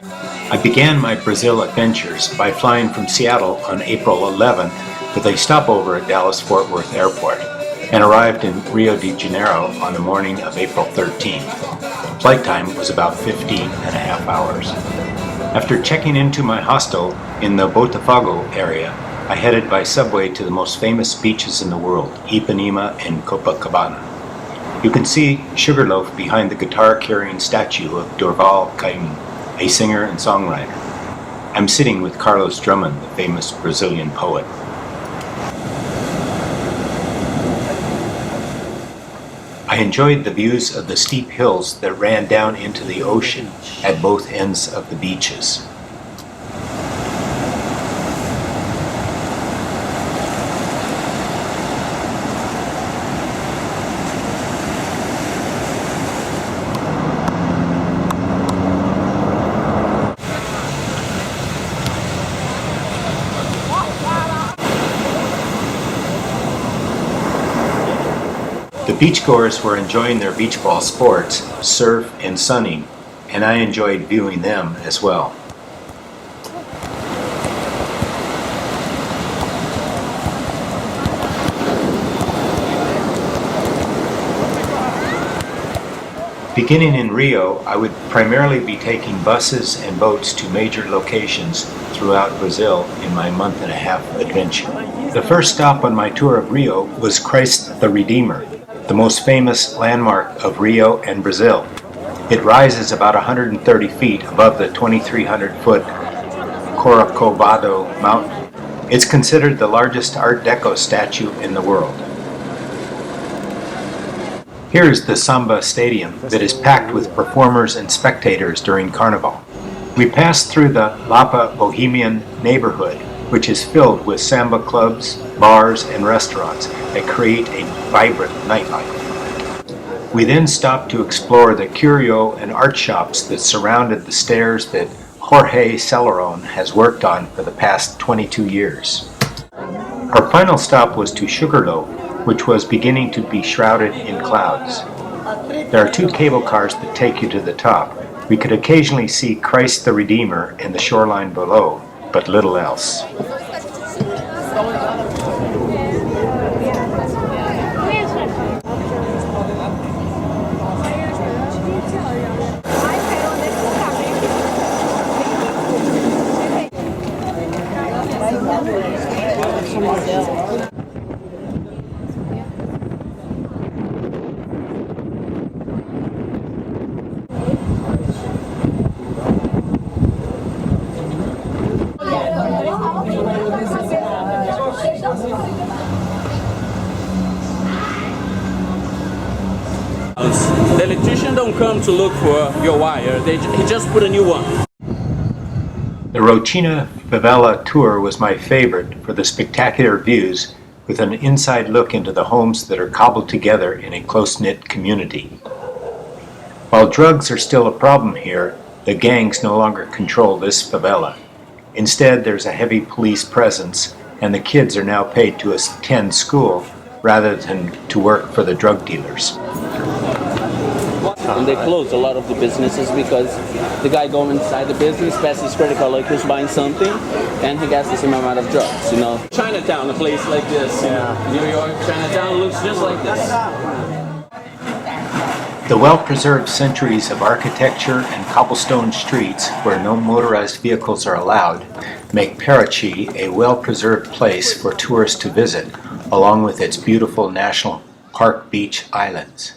I began my Brazil adventures by flying from Seattle on April 11th with a stopover at Dallas-Fort Worth Airport and arrived in Rio de Janeiro on the morning of April 13th. Flight time was about 15 and a half hours. After checking into my hostel in the Botafogo area, I headed by subway to the most famous beaches in the world, Ipanema and Copacabana. You can see Sugarloaf behind the guitar-carrying statue of Dorval Caymmi, a singer and songwriter. I'm sitting with Carlos Drummond, the famous Brazilian poet. I enjoyed the views of the steep hills that ran down into the ocean at both ends of the beaches. The beachgoers were enjoying their beach ball sports, surf and sunning, and I enjoyed viewing them as well. Beginning in Rio, I would primarily be taking buses and boats to major locations throughout Brazil in my month-and-a-half adventure. The first stop on my tour of Rio was Christ the Redeemer, the most famous landmark of Rio and Brazil. It rises about 130 feet above the 2,300-foot Corcovado Mountain. It's considered the largest Art Deco statue in the world. Here's the Samba Stadium that is packed with performers and spectators during Carnival. We passed through the Lapa bohemian neighborhood, which is filled with samba clubs, bars, and restaurants that create a vibrant nightlife. We then stopped to explore the curio and art shops that surrounded the stairs that Jorge Seleron has worked on for the past 22 years. Our final stop was to Sugarloaf, which was beginning to be shrouded in clouds. There are two cable cars that take you to the top. We could occasionally see Christ the Redeemer and the shoreline below, but little else. The electrician don't come to look for your wire, he just put a new one. The Rocinha favela tour was my favorite for the spectacular views with an inside look into the homes that are cobbled together in a close-knit community. While drugs are still a problem here, the gangs no longer control this favela. Instead, there's a heavy police presence, and the kids are now paid to attend school rather than to work for the drug dealers. And they close a lot of the businesses because the guy going inside the business, passes his credit card like he's buying something, and he gets the same amount of drugs, you know. Chinatown, a place like this, you know, New York, Chinatown looks just like this. The well-preserved centuries of architecture and cobblestone streets where no motorized vehicles are allowed make Paraty a well-preserved place for tourists to visit, along with its beautiful national park beach islands.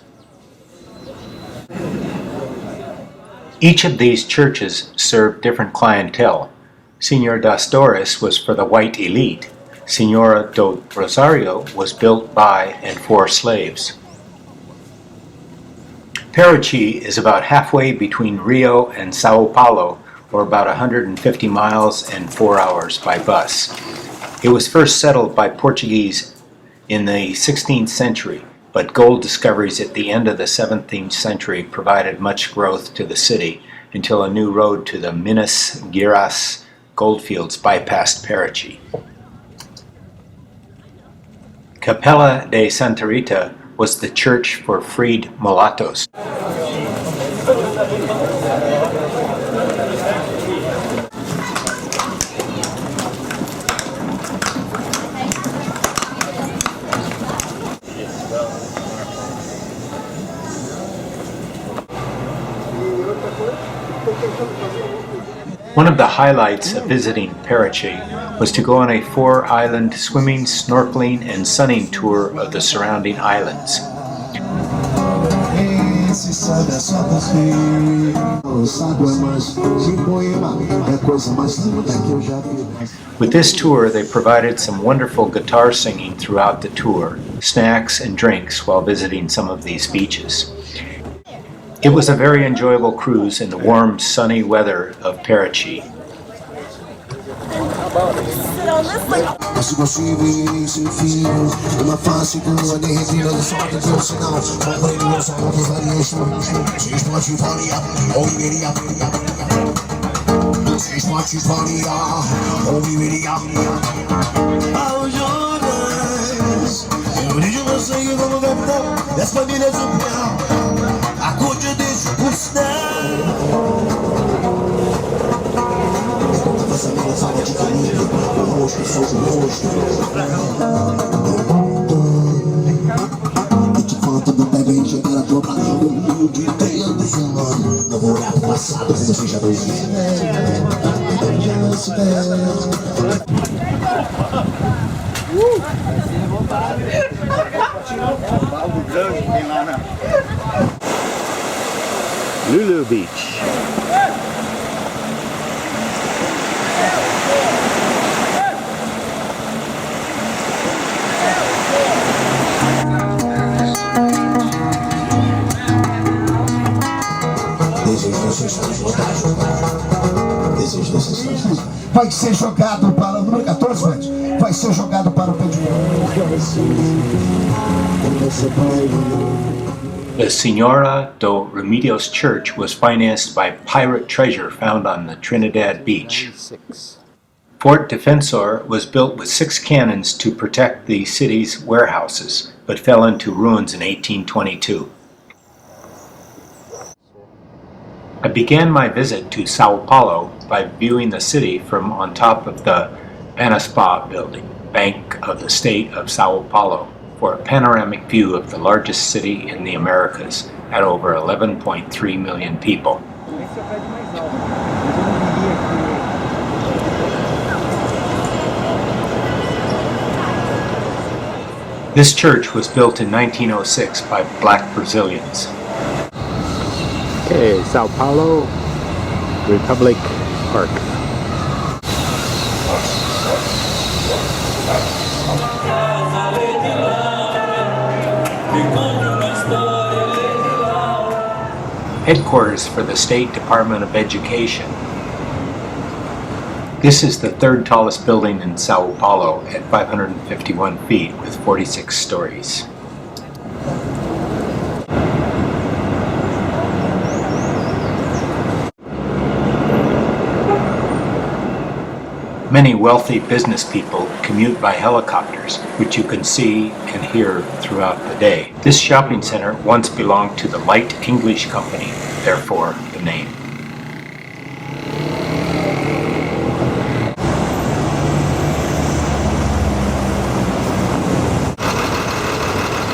Each of these churches served different clientele. Senor das Dores was for the white elite. Senora do Rosario was built by and for slaves. Paraty is about halfway between Rio and Sao Paulo, or about 150 miles and 4 hours by bus. It was first settled by Portuguese in the 16th century, but gold discoveries at the end of the 17th century provided much growth to the city until a new road to the Minas Gerais goldfields bypassed Paraty. Capela de Santa Rita was the church for freed mulattoes. One of the highlights of visiting Paraty was to go on a 4-island swimming, snorkeling, and sunning tour of the surrounding islands. With this tour, they provided some wonderful guitar singing throughout the tour, snacks and drinks while visiting some of these beaches. It was a very enjoyable cruise in the warm, sunny weather of Paraty. Lulu Beach. Vai ser jogado para o número 14, Fred. Vai ser jogado para o pé de The Senora do Remedios Church was financed by pirate treasure found on the Trinidad beach. Fort Defensor was built with 6 cannons to protect the city's warehouses, but fell into ruins in 1822. I began my visit to Sao Paulo by viewing the city from on top of the Banaspa building, Bank of the State of Sao Paulo, for a panoramic view of the largest city in the Americas at over 11.3 million people. This church was built in 1906 by black Brazilians. Okay, Sao Paulo Republic Park. Headquarters for the State Department of Education. This is the 3rd tallest building in Sao Paulo at 551 feet with 46 stories. Many wealthy business people commute by helicopters, which you can see and hear throughout the day. This shopping center once belonged to the Light English Company, therefore the name.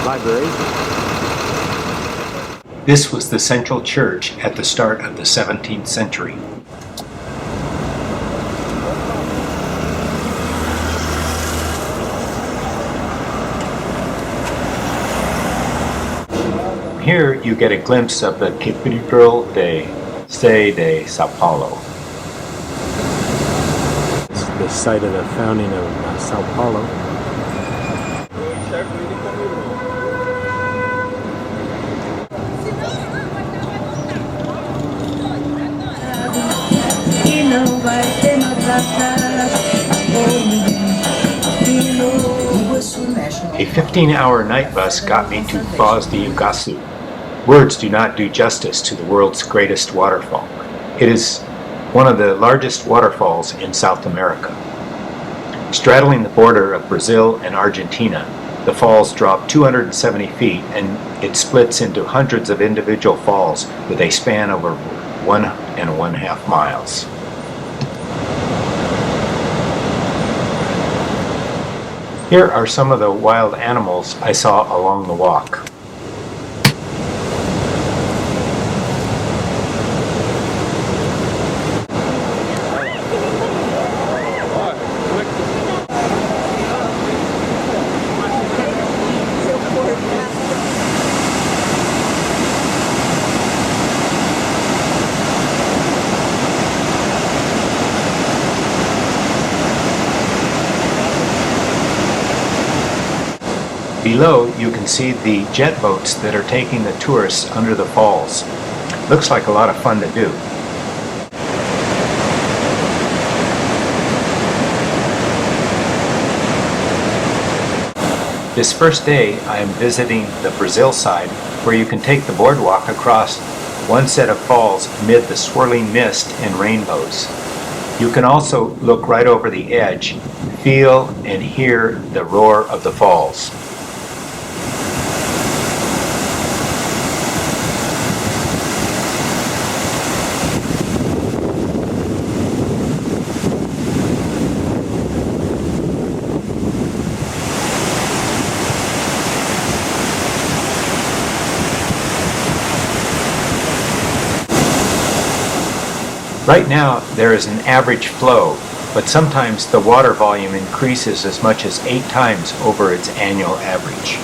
Library. This was the central church at the start of the 17th century. Here you get a glimpse of the Cathedral de Sao Paulo. It's the site of the founding of Sao Paulo. A 15-hour night bus got me to Foz de Iguaçu. Words do not do justice to the world's greatest waterfall. It is one of the largest waterfalls in South America. Straddling the border of Brazil and Argentina, the falls drop 270 feet and it splits into hundreds of individual falls with a span over 1.5 miles. Here are some of the wild animals I saw along the walk. Below, you can see the jet boats that are taking the tourists under the falls. Looks like a lot of fun to do. This first day, I am visiting the Brazil side, where you can take the boardwalk across one set of falls amid the swirling mist and rainbows. You can also look right over the edge, feel and hear the roar of the falls. Right now, there is an average flow, but sometimes the water volume increases as much as 8 times over its annual average.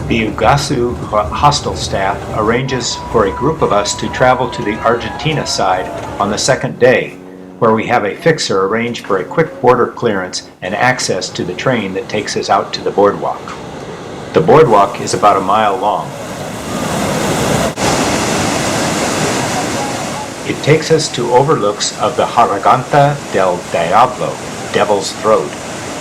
The Iguazu hostel staff arranges for a group of us to travel to the Argentina side on the second day, where we have a fixer arrange for a quick border clearance and access to the train that takes us out to the boardwalk. The boardwalk is about a mile long. It takes us to overlooks of the Garganta del Diablo, Devil's Throat,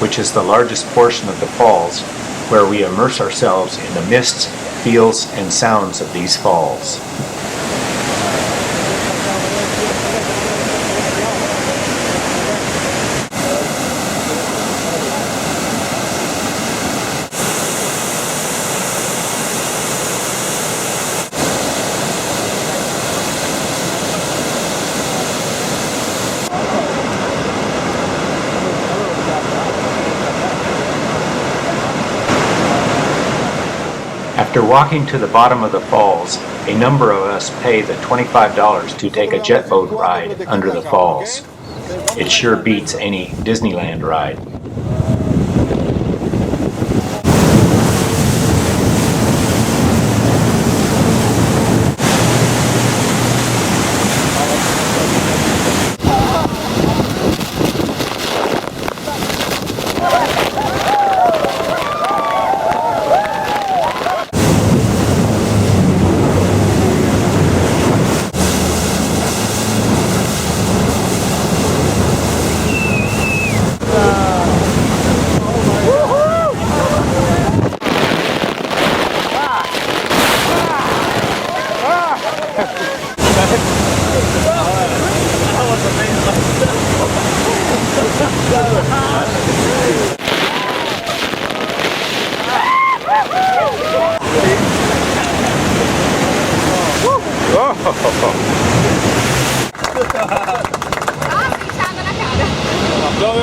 which is the largest portion of the falls, where we immerse ourselves in the mists, feels, and sounds of these falls. After walking to the bottom of the falls, a number of us pay the $25 to take a jet boat ride under the falls. It sure beats any Disneyland ride.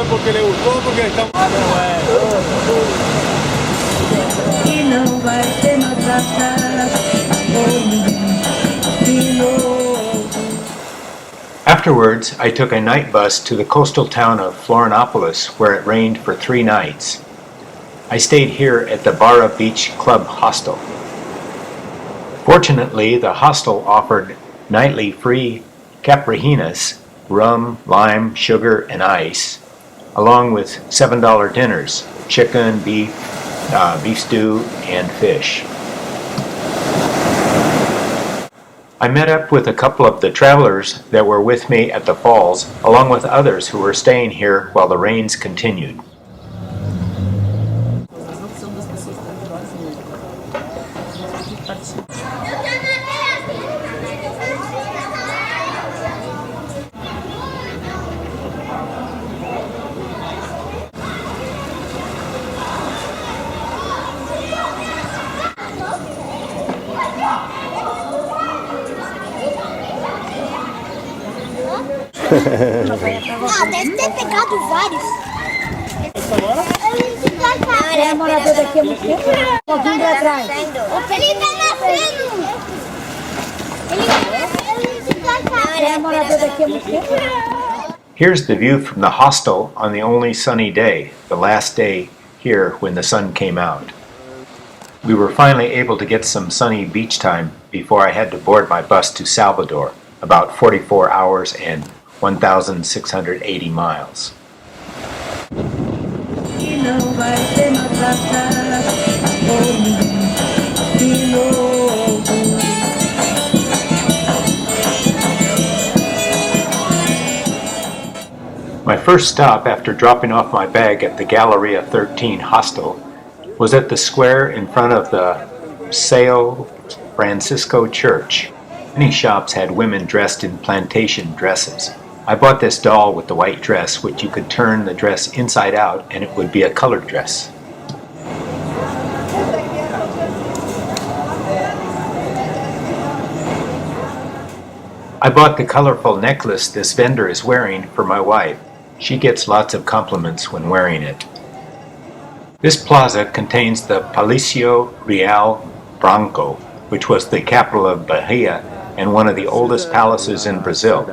Porque le gustó, porque está E não vai ser maltratada de novo. Afterwards, I took a night bus to the coastal town of Florianopolis, where it rained for 3 nights. I stayed here at the Barra Beach Club Hostel. Fortunately, the hostel offered nightly free caprihinas, rum, lime, sugar, and ice, along with $7 dinners, chicken, beef stew, and fish. I met up with a couple of the travelers that were with me at the falls, along with others who were staying here while the rains continued. deve ter pegado vários. É morador daqui há muito tempo? Um pouquinho pra trás. Ele tá nascendo. É morador daqui há muito tempo? Here's the view from the hostel on the only sunny day, the last day here when the sun came out. We were finally able to get some sunny beach time before I had to board my bus to Salvador, about 44 hours and 1,680 miles. E não vai ter maltratar de novo. My first stop after dropping off my bag at the Galleria 13 hostel was at the square in front of the Sao Francisco Church. Many shops had women dressed in plantation dresses. I bought this doll with the white dress, which you could turn the dress inside out and it would be a colored dress. I bought the colorful necklace this vendor is wearing for my wife. She gets lots of compliments when wearing it. This plaza contains the Palacio Real Branco, which was the capital of Bahia and one of the oldest palaces in Brazil.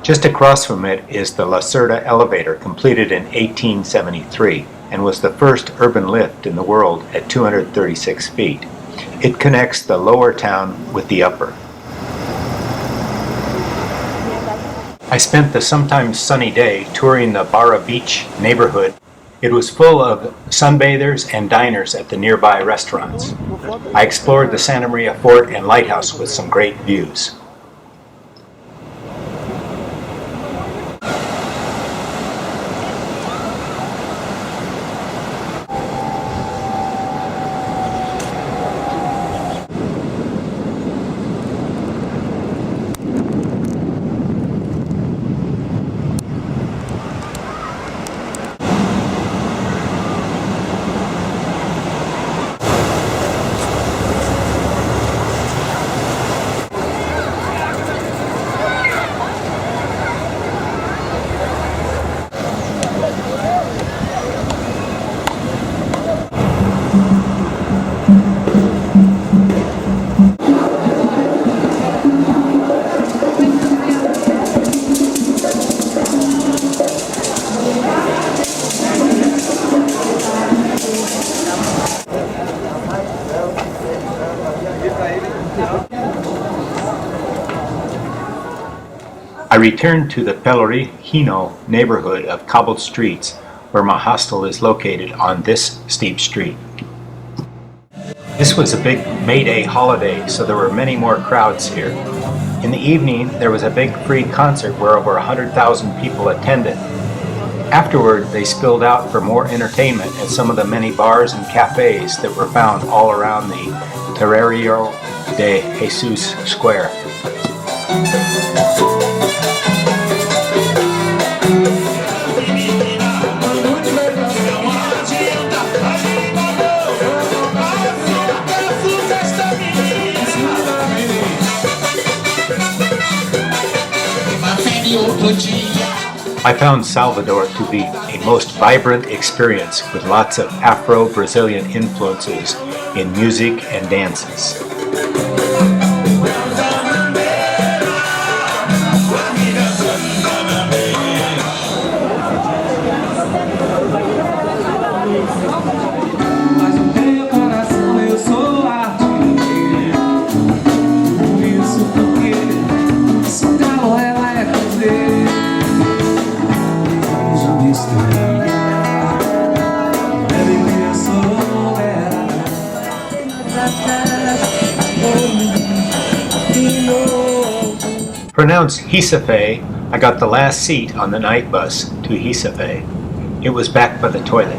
Just across from it is the Lacerda elevator, completed in 1873, and was the first urban lift in the world at 236 feet. It connects the lower town with the upper. I spent the sometimes sunny day touring the Barra beach neighborhood. It was full of sunbathers and diners at the nearby restaurants. I explored the Santa Maria Fort and lighthouse with some great views. I returned to the Pelorino neighborhood of cobbled streets where my hostel is located on this steep street. This was a big May Day holiday, so there were many more crowds here. In the evening, there was a big free concert where over 100,000 people attended. Afterward, they spilled out for more entertainment at some of the many bars and cafes that were found all around the Terreiro de Jesus Square. I found Salvador to be a most vibrant experience with lots of Afro-Brazilian influences in music and dances. Pronounced Recife, I got the last seat on the night bus to Recife. It was back by the toilet.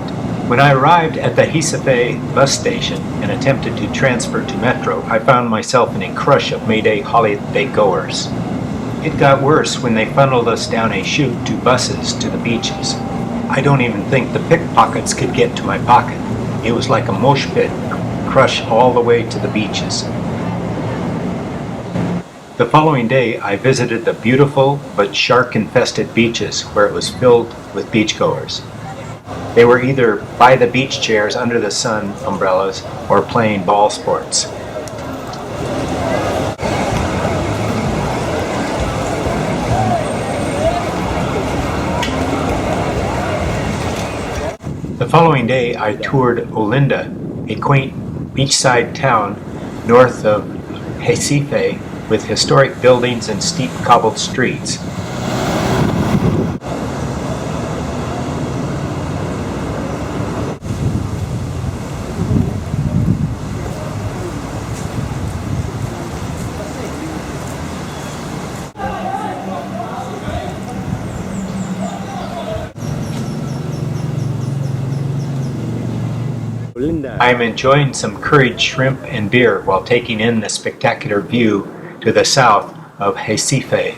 When I arrived at the Recife bus station and attempted to transfer to Metro, I found myself in a crush of May Day holiday goers. It got worse when they funneled us down a chute to buses to the beaches. I don't even think the pickpockets could get to my pocket. It was like a mosh pit, crush all the way to the beaches. The following day, I visited the beautiful but shark-infested beaches where it was filled with beachgoers. They were either by the beach chairs under the sun umbrellas or playing ball sports. The following day, I toured Olinda, a quaint beachside town north of Recife with historic buildings and steep cobbled streets. I am enjoying some curried shrimp and beer while taking in the spectacular view to the south of Recife.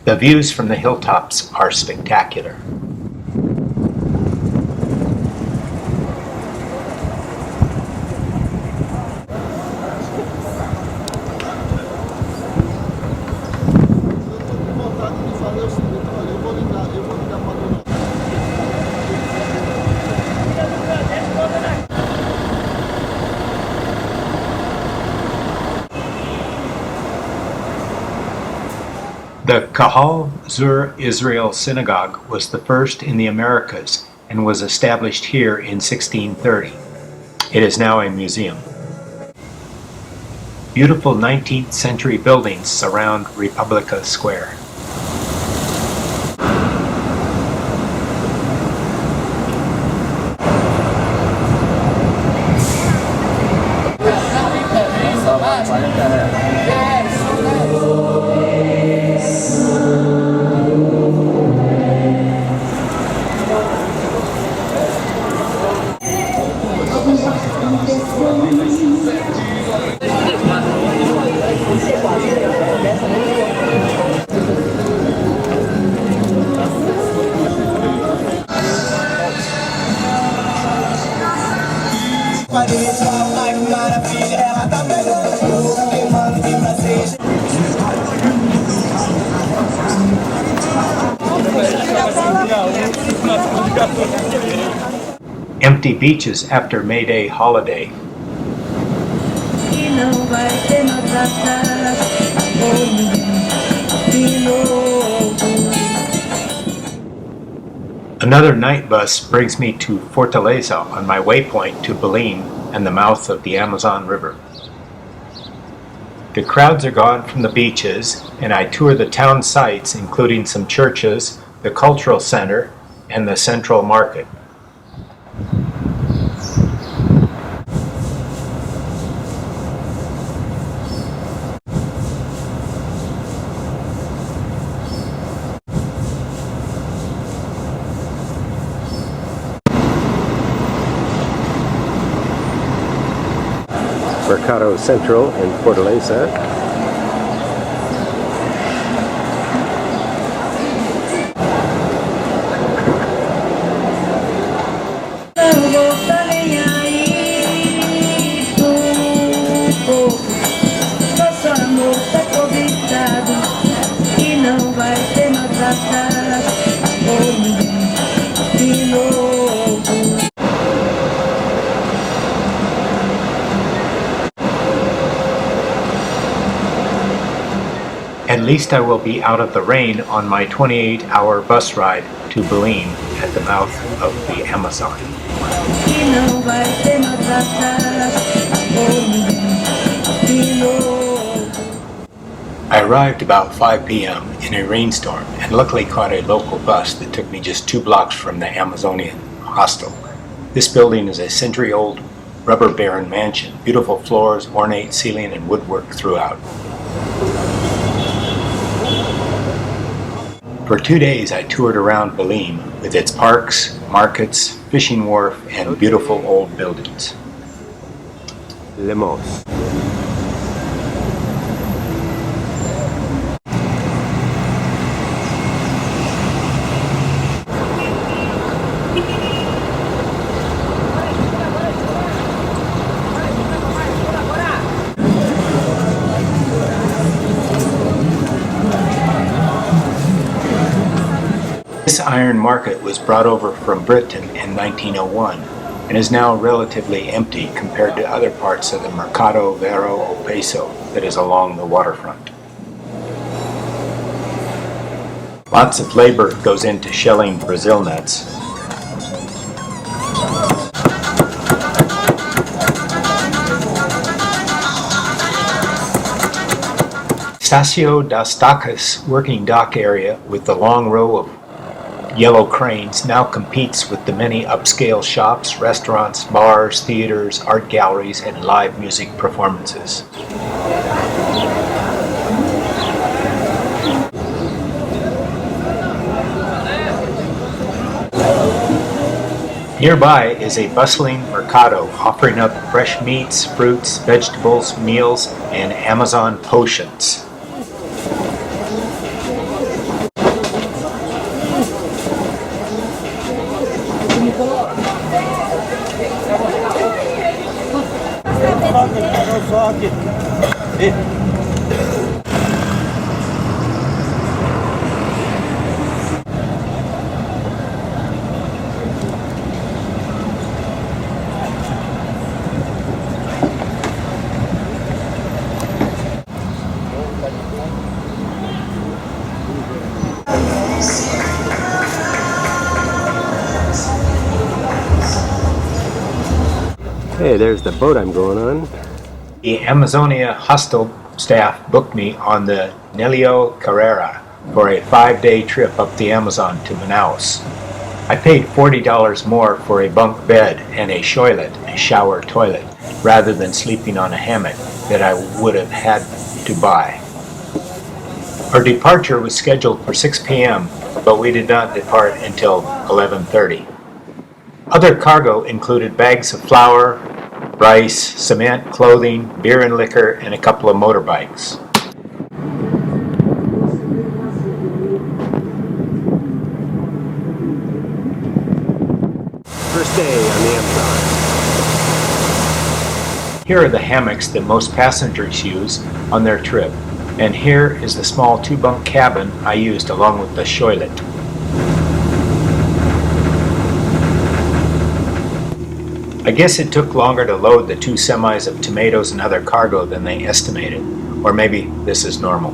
The views from the hilltops are spectacular. The Kahal Zur Israel Synagogue was the first in the Americas and was established here in 1630. It is now a museum. Beautiful 19th century buildings surround Republica Square. Empty beaches after May Day holiday. Another night bus brings me to Fortaleza on my waypoint to Belém and the mouth of the Amazon River. The crowds are gone from the beaches, and I tour the town sites, including some churches, the cultural center, and the central market. Mercado Central in Fortaleza. At least I will be out of the rain on my 28-hour bus ride to Belém at the mouth of the Amazon. I arrived about 5 p.m. in a rainstorm and luckily caught a local bus that took me just 2 blocks from the Amazonian hostel. This building is a century-old rubber baron mansion, beautiful floors, ornate ceiling, and woodwork throughout. For 2 days I toured around Belém with its parks, markets, fishing wharf, and beautiful old buildings. Lemos. This iron market was brought over from Britain in 1901 and is now relatively empty compared to other parts of the Mercado Vero o Peso that is along the waterfront. Lots of labor goes into shelling Brazil nuts. Estacio das Stacas working dock area with the long row of yellow cranes now competes with the many upscale shops, restaurants, bars, theaters, art galleries, and live music performances. Nearby is a bustling mercado offering up fresh meats, fruits, vegetables, meals, and Amazon potions. Hey, there's the boat I'm going on. The Amazonia Hostel staff booked me on the Nelio Carrera for a 5-day trip up the Amazon to Manaus. I paid $40 more for a bunk bed and a shoilet, a shower toilet, rather than sleeping on a hammock that I would have had to buy. Our departure was scheduled for 6 p.m., but we did not depart until 11:30. Other cargo included bags of flour, rice, cement, clothing, beer and liquor, and a couple of motorbikes. First day on the Amazon. Here are the hammocks that most passengers use on their trip, and here is the small 2-bunk cabin I used along with the shoilet. I guess it took longer to load the 2 semis of tomatoes and other cargo than they estimated, or maybe this is normal.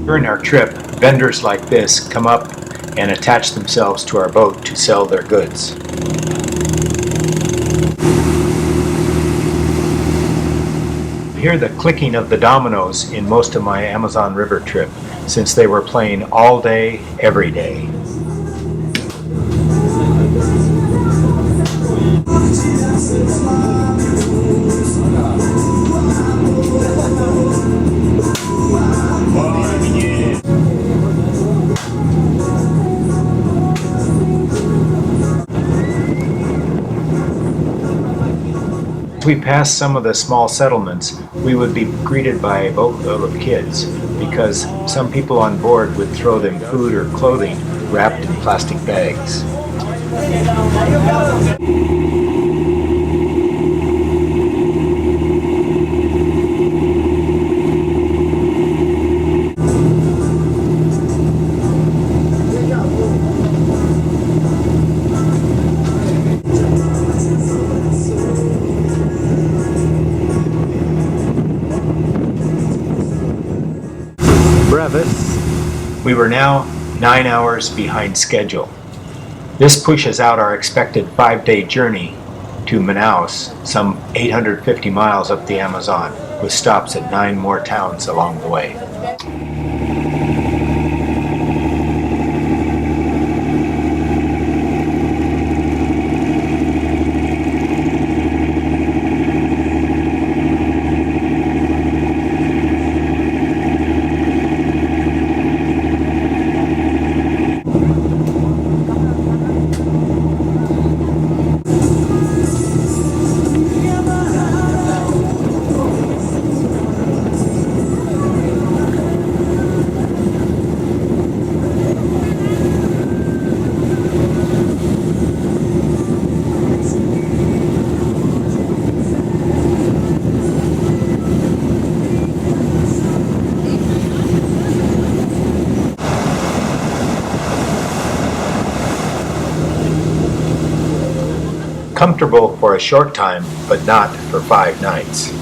During our trip, vendors like this come up and attach themselves to our boat to sell their goods. I hear the clicking of the dominoes in most of my Amazon River trip, since they were playing all day, every day. As we passed some of the small settlements, we would be greeted by a boatload of kids because some people on board would throw them food or clothing wrapped in plastic bags. We were now 9 hours behind schedule. This pushes out our expected 5-day journey to Manaus, some 850 miles up the Amazon, with stops at 9 more towns along the way. comfortable for a short time, but not for 5 nights.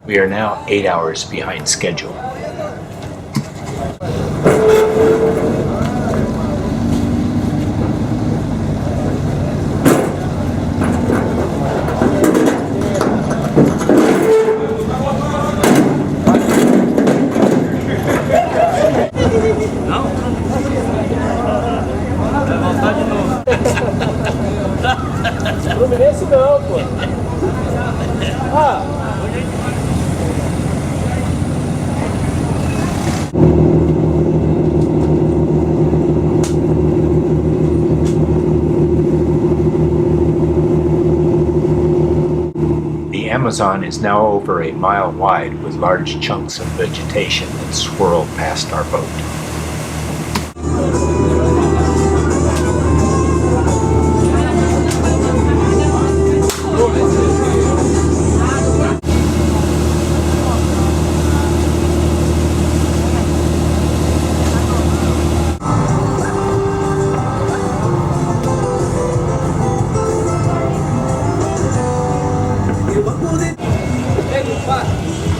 We are now 8 hours behind schedule. Fluminense não, pô. Ah! The Amazon is now over a mile wide with large chunks of vegetation that swirl past our boat.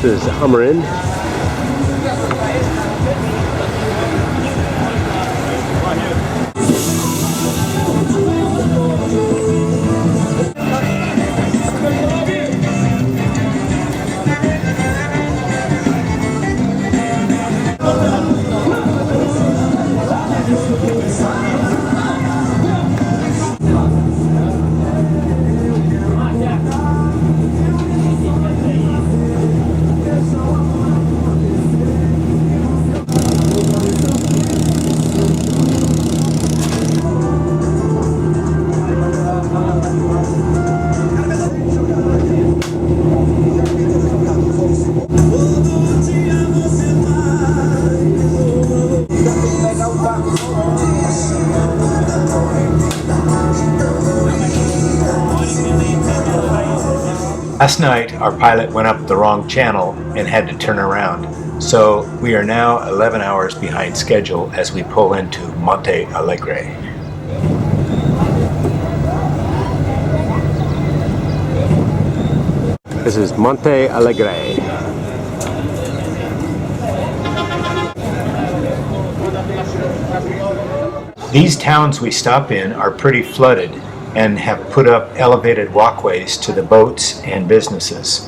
This is Amarin. Last night, our pilot went up the wrong channel and had to turn around, so we are now 11 hours behind schedule as we pull into Monte Alegre. This is Monte Alegre. These towns we stop in are pretty flooded and have put up elevated walkways to the boats and businesses.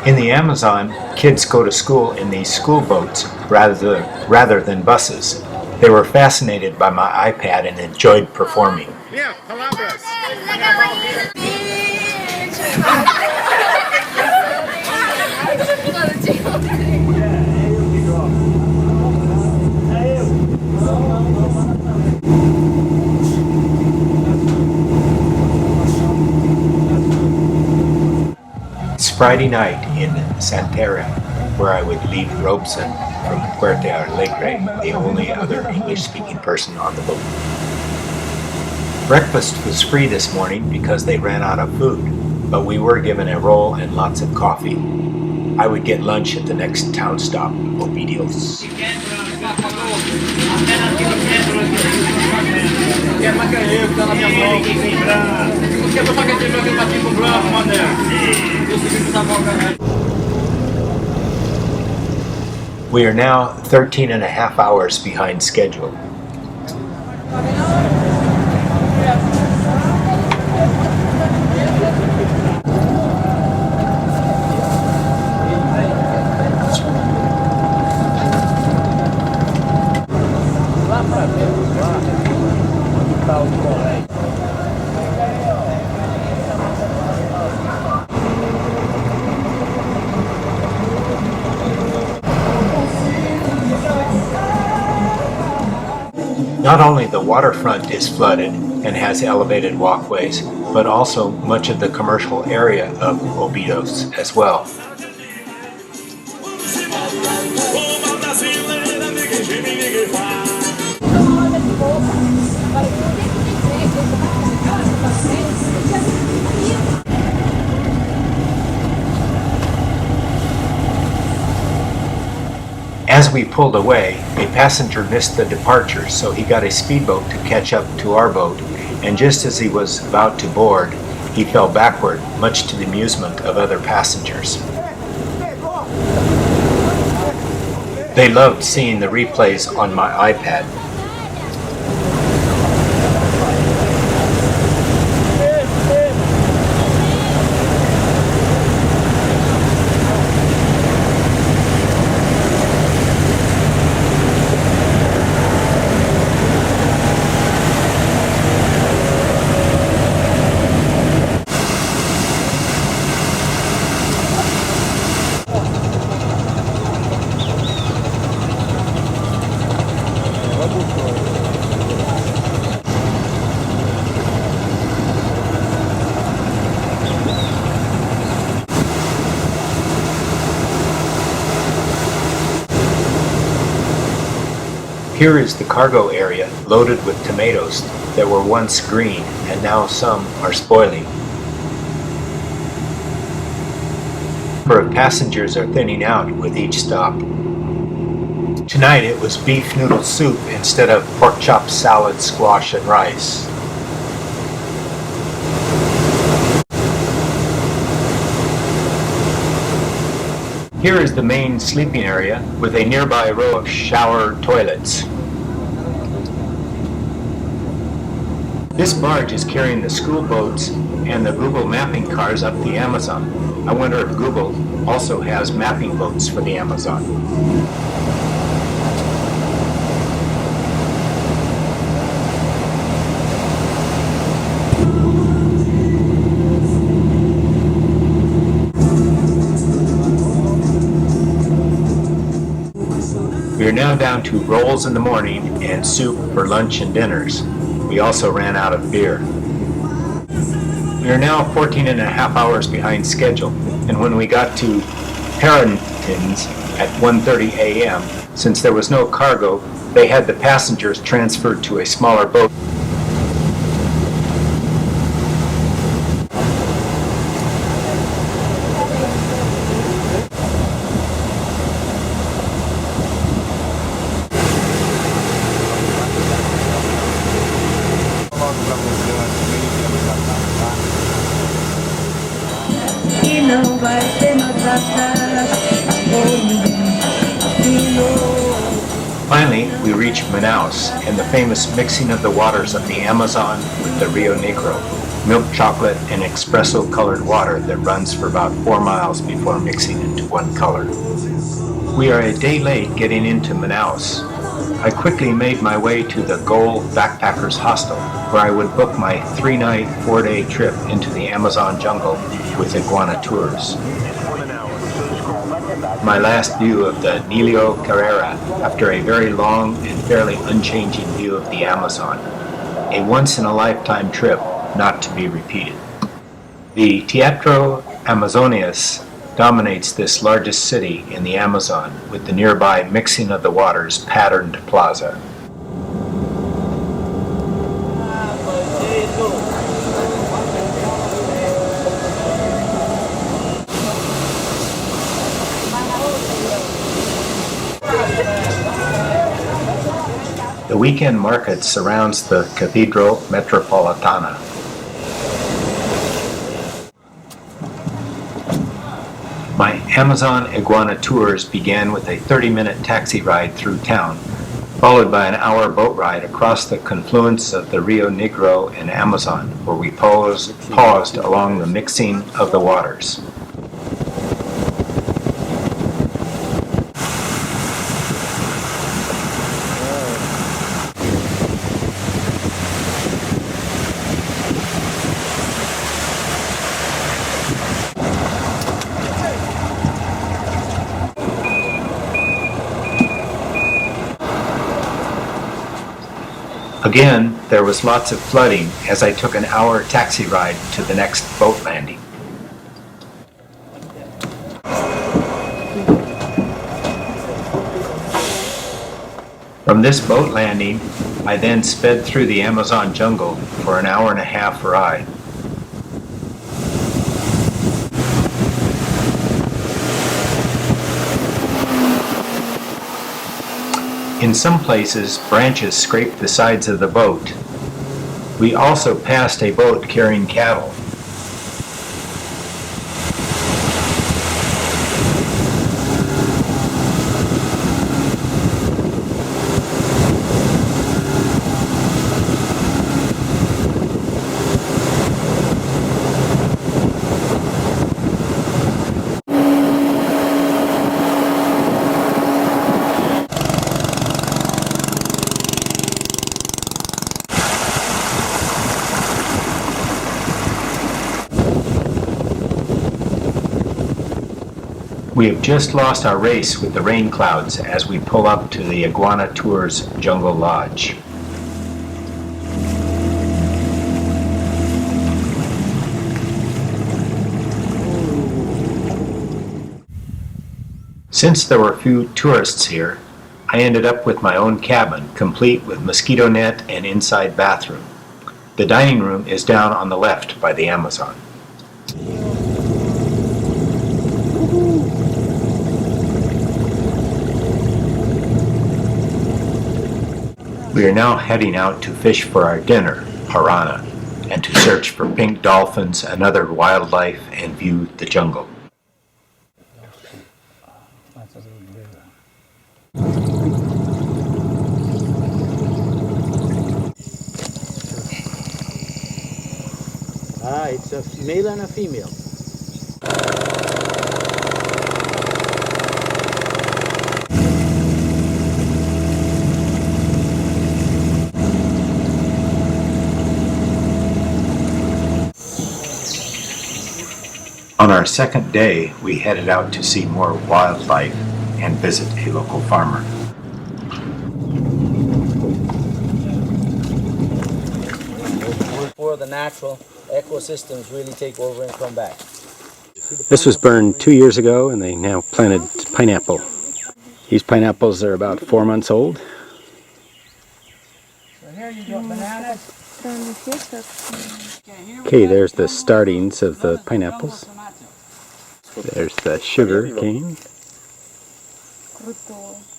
In the Amazon, kids go to school in these school boats rather than buses. They were fascinated by my iPad and enjoyed performing. Yeah, palabras. It's Friday night in Santarém, where I would leave Robson from Puerto Alegre, the only other English-speaking person on the boat. Breakfast was free this morning because they ran out of food, but we were given a roll and lots of coffee. I would get lunch at the next town stop, Obedios. We are now 13 and a half hours behind schedule. Not only the waterfront is flooded and has elevated walkways, but also much of the commercial area of Óbidos as well. As we pulled away, a passenger missed the departure, so he got a speedboat to catch up to our boat, and just as he was about to board, he fell backward, much to the amusement of other passengers. They loved seeing the replays on my iPad. Here is the cargo area loaded with tomatoes that were once green and now some are spoiling. The number of passengers are thinning out with each stop. Tonight it was beef noodle soup instead of pork chop salad, squash, and rice. Here is the main sleeping area with a nearby row of shower toilets. This barge is carrying the school boats and the Google mapping cars up the Amazon. I wonder if Google also has mapping boats for the Amazon. We are now down to rolls in the morning and soup for lunch and dinners. We also ran out of beer. We are now 14 and a half hours behind schedule, and when we got to Paraty at 1:30 a.m., since there was no cargo, they had the passengers transferred to a smaller boat. Finally, we reached Manaus and the famous mixing of the waters of the Amazon with the Rio Negro, milk chocolate and espresso-colored water that runs for about 4 miles before mixing into one color. We are a day late getting into Manaus. I quickly made my way to the Gold Backpackers Hostel, where I would book my 3-night, 4-day trip into the Amazon jungle with Iguana tours. My last view of the Nilo Carrera after a very long and fairly unchanging view of the Amazon. A once-in-a-lifetime trip not to be repeated. The Teatro Amazonias dominates this largest city in the Amazon with the nearby mixing of the waters patterned plaza. The weekend market surrounds the Cathedral Metropolitana. My Amazon Iguana tours began with a 30-minute taxi ride through town, followed by an hour boat ride across the confluence of the Rio Negro and Amazon, where we paused along the mixing of the waters. Again, there was lots of flooding as I took an hour taxi ride to the next boat landing. From this boat landing, I then sped through the Amazon jungle for an hour and a half ride. In some places, branches scraped the sides of the boat. We also passed a boat carrying cattle. We have just lost our race with the rain clouds as we pull up to the Iguana Tours Jungle Lodge. Since there were few tourists here, I ended up with my own cabin, complete with mosquito net and inside bathroom. The dining room is down on the left by the Amazon. We are now heading out to fish for our dinner, piranha, and to search for pink dolphins and other wildlife and view the jungle. It's a male and a female. On our second day, we headed out to see more wildlife and visit a local farmer. Before the natural ecosystems really take over and come back. This was burned 2 years ago, and they now planted pineapple. These pineapples are about 4 months old. So here you got bananas. Okay, there's the startings of the pineapples. There's the sugar cane.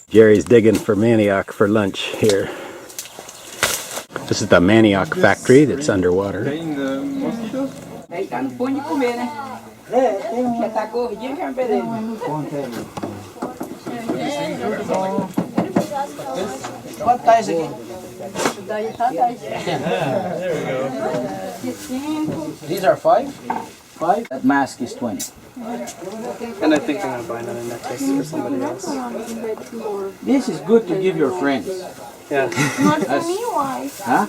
Jerry's digging for manioc for lunch here. This is the Manioc Factory that's underwater. What size again? These are 5? 5? That mask is 20. And I think I'm gonna buy another necklace for somebody else. This is good to give your friends. Yeah. Not for me, why? Huh?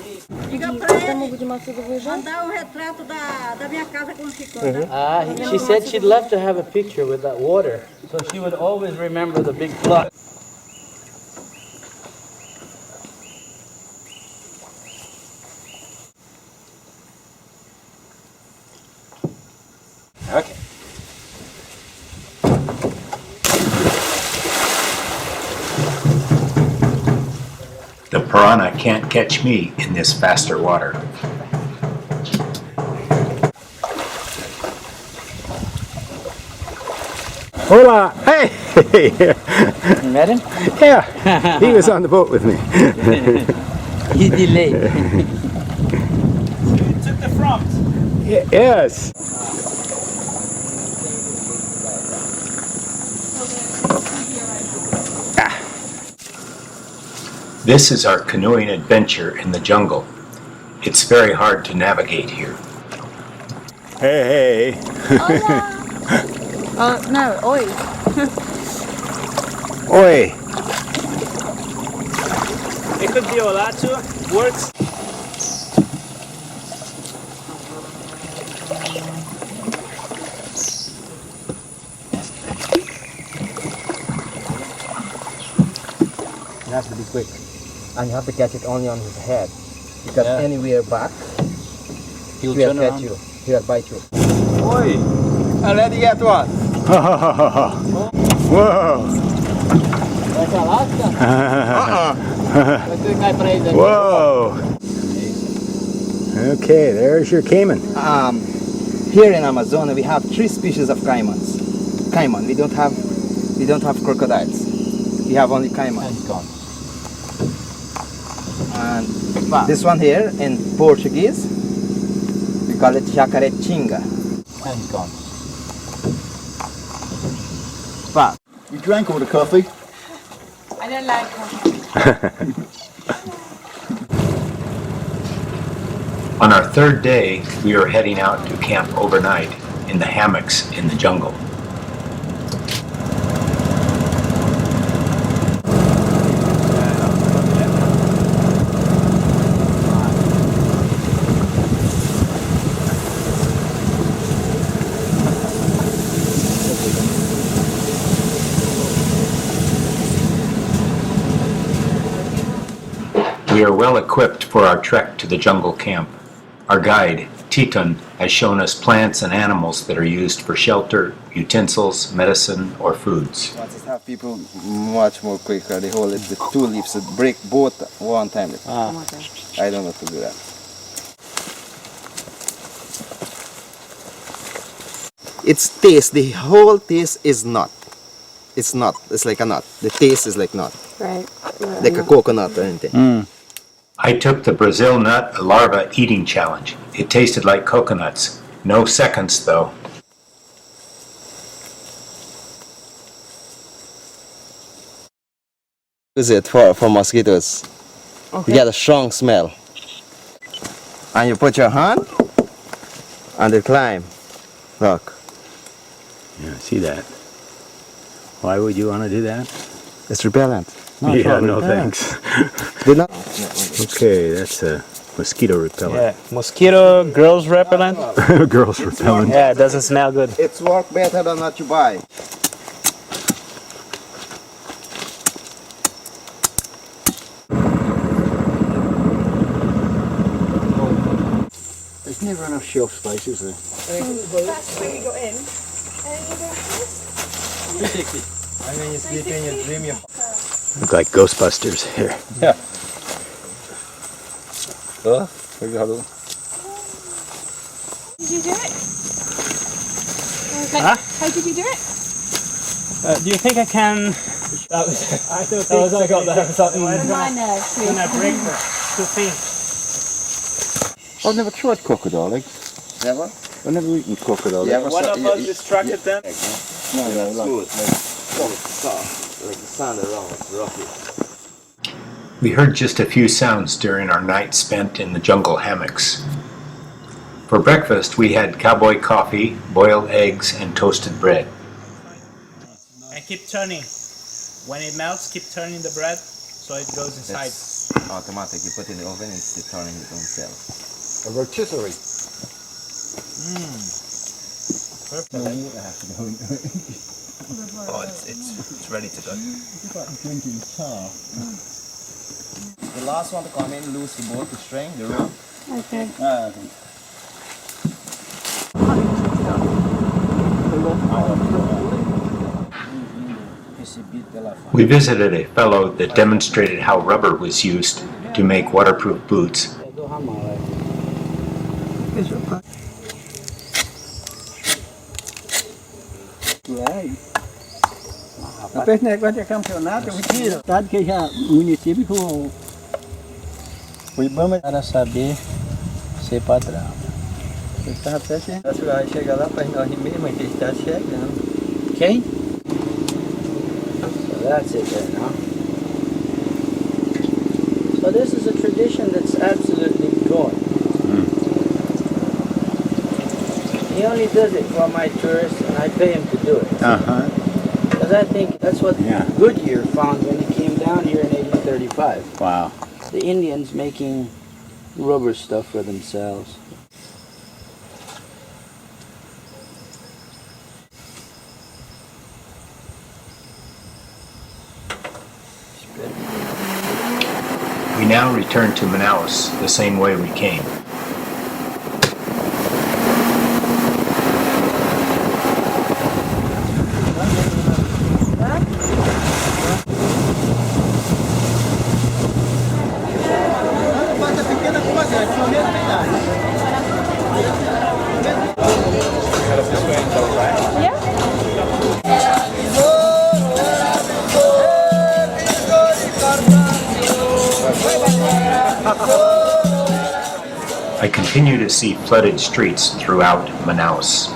She said she'd love to have a picture with that water, so she would always remember the big flood. Okay. The piranha can't catch me in this faster water. Hola! Hey! You met him? Yeah, he was on the boat with me. He's delayed. You took the front. Yes. This is our canoeing adventure in the jungle. It's very hard to navigate here. Hey, hey. Oh, no, oi. Oi. It could be hola too. Works. You have to be quick. And you have to catch it only on his head. Because anywhere back, He'll he'll turn catch around. you. He'll bite you. Oi, I let you get one. Whoa! Vai pra Alaska? Vai ficar preso aqui. Whoa! Okay, there's your caiman. Here in Amazon, we have 3 species of caimans. Caiman. We don't have crocodiles. We have only caimans. And this one here in Portuguese, we call it jacaretinga. And he's gone. But You drank all the coffee? I don't like coffee. On our third day, we are heading out to camp overnight in the hammocks in the jungle. We are well equipped for our trek to the jungle camp. Our guide, Titon, has shown us plants and animals that are used for shelter, utensils, medicine, or foods. once it have people much more quicker. They hold it with 2 leaves, it break both one time. I don't know to do that. Its taste, the whole taste is nut. It's nut. It's like a nut. The taste is like nut, Right. like a coconut or anything. I took the Brazil nut larva eating challenge. It tasted like coconuts. No seconds, though. Use it for mosquitoes. You get a strong smell. And you put your hand and they climb. Look, Yeah, see that. Why would you want to do that? it's repellent. Yeah, no thanks. Did not. Okay, that's a mosquito repellent. Yeah, mosquito, girls repellent. Girls repellent. Yeah, it doesn't smell good. It's work better than what you buy. There's never enough shelf space, is there? That's where you got in. And then you sleep in your dream. Look like Ghostbusters here. Did you do it? How did you do it? Do you think I can? I don't think I got that. Something My nerves. gonna break the 2 feet. I've never tried crocodile eggs. Never? I've never eaten crocodile Yeah, eggs. One of us distracted them. No, like, Soft, like the sand around, rocky. We heard just a few sounds during our night spent in the jungle hammocks. For breakfast, we had cowboy coffee, boiled eggs, and toasted bread. And keep turning. When it melts, keep turning the bread so it goes inside. It's automatic. You put it in the oven, it's turning its own self. a rotisserie. Oh, it's ready to go. It's like drinking tar. The last one to come in, loose the bolt, the string, the rope. Okay. We visited a fellow that demonstrated how rubber was used to make waterproof boots. A pessoa negócio de campeonato, mentira. Sabe que já o município com o Ibama Para saber ser padrão. estava até chegando. Você vai chegar lá para nós mesmo, mas ele está chegando. Okay? So that's it there now. So this is a tradition that's absolutely gone. He only does it for my tourists and I pay him to do it. Because I think that's what Goodyear found when he came down here in 1835. Wow. The Indians making rubber stuff for themselves. We now return to Manaus the same way we came. I continue to see flooded streets throughout Manaus.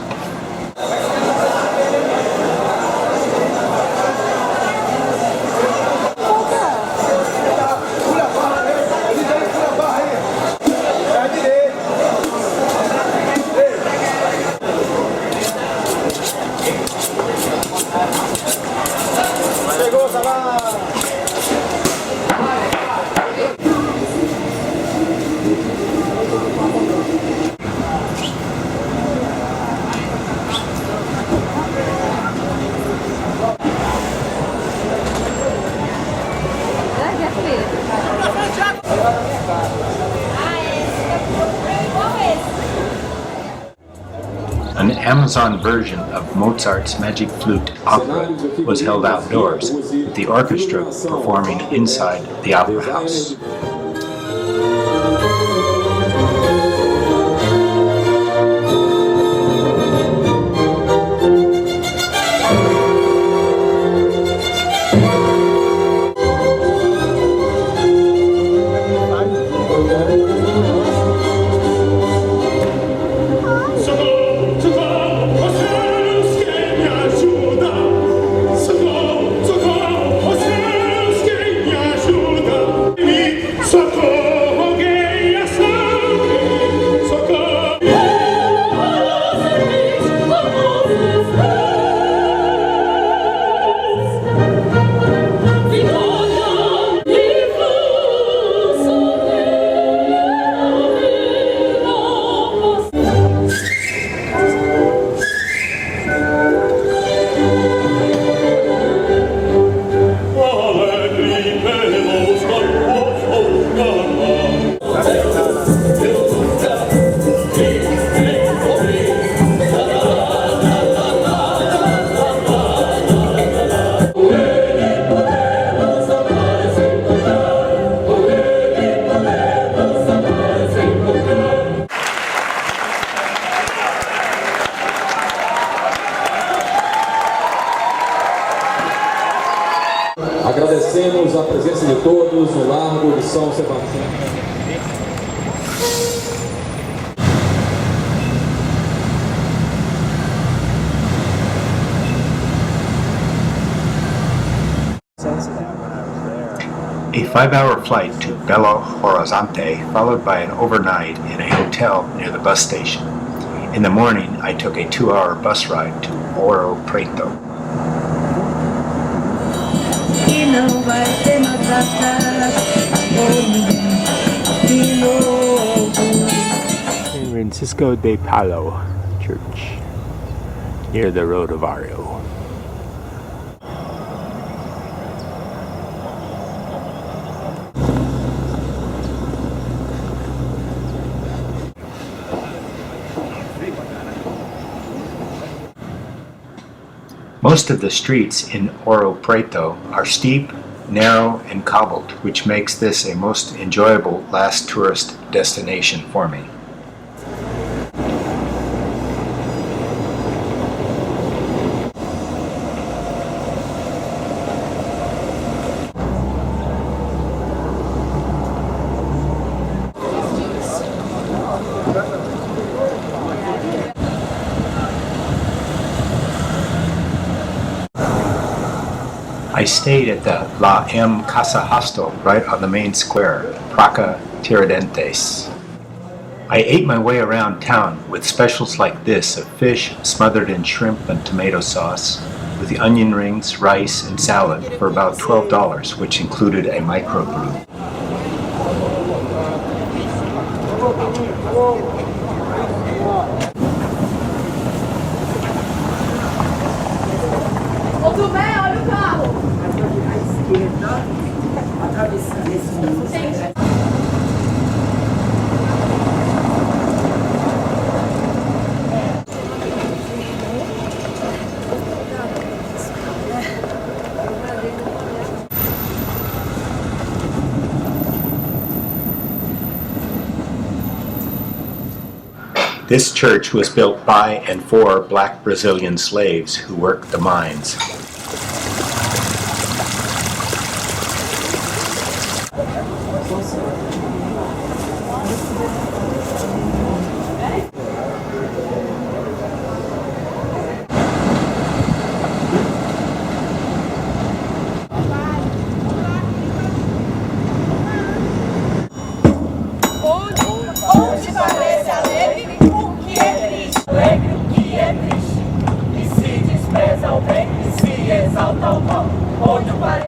An Amazon version of Mozart's Magic Flute opera was held outdoors, with the orchestra performing inside the opera house. Agradecemos a presença de todos no Largo de São Sebastião. A 5-hour flight to Belo Horizonte, followed by an overnight in a hotel near the bus station. In the morning, I took a 2-hour bus ride to Ouro Preto. San Francisco de Paolo Church, near the Rodovario. Most of the streets in Ouro Preto are steep, narrow, and cobbled, which makes this a most enjoyable last tourist destination for me. I stayed at the La M Casa Hostel right on the main square, Praça Tiradentes. I ate my way around town with specials like this of fish smothered in shrimp and tomato sauce, with the onion rings, rice, and salad for about $12, which included a microbrew. This church was built by and for black Brazilian slaves who worked the mines. Onde parece alegre, o que é triste. Alegre, o que é triste. E se despreza o bem, e se exalta o mal. Onde parece